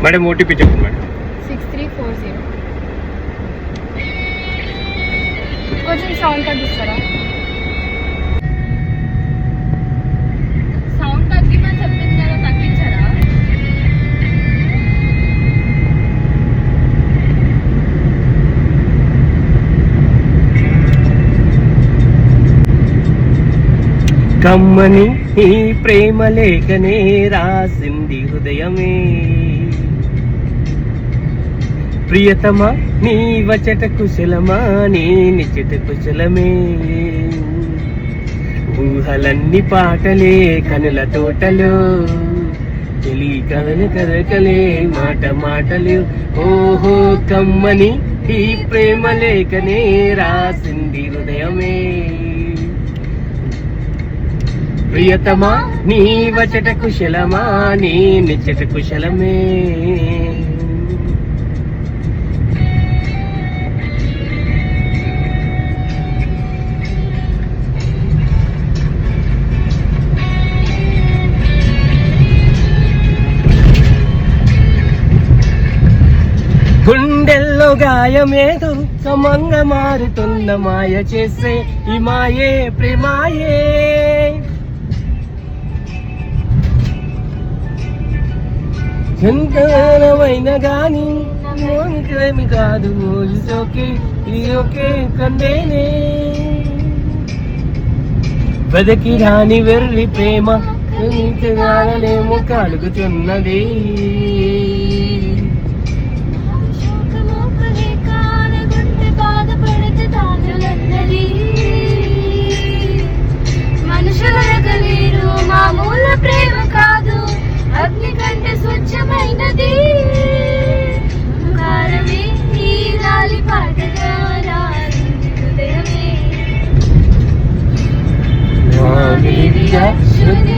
Madam OTP చెప్పండి madam. 6340. కొంచెం sound తగ్గిస్తారా? సౌండ్ తగ్గిమని చెప్పింది కదా, తగ్గించారా? కమ్మని ఈ ప్రేమ లేఖనే రాసింది హృదయమే, ప్రియతమా నీ వచట కుశలమా నీ నిచట కుశలమే, ఊహలన్నీ పాటలే కనుల తోటలో, తెలి కథలు కదకలే మాట మాటలు, ఓహో కమ్మని ఈ ప్రేమ లేఖనే రాసింది హృదయమే, ప్రియతమా నీ వచట కుశలమా నీ నిచట కుశలమే. గుండెల్లో గాయమేదో సమంగా మారుతున్న మాయ చేసే ఈ మాయే ప్రేమాయే, ఎంతైనా గాని మోనికేమి కాదు, ఓకే ఓకే కందేనే, బతికి రాని వెర్రి ప్రేమ రాలేమో కలుగుతున్నది, మనుషులగలేరు మామూలు ప్రేమ కాదు, అగ్ని కంటే స్వచ్ఛమైనది, కారమే ఈ లాలి పాటగా రాసింది హృదయమే, శృతి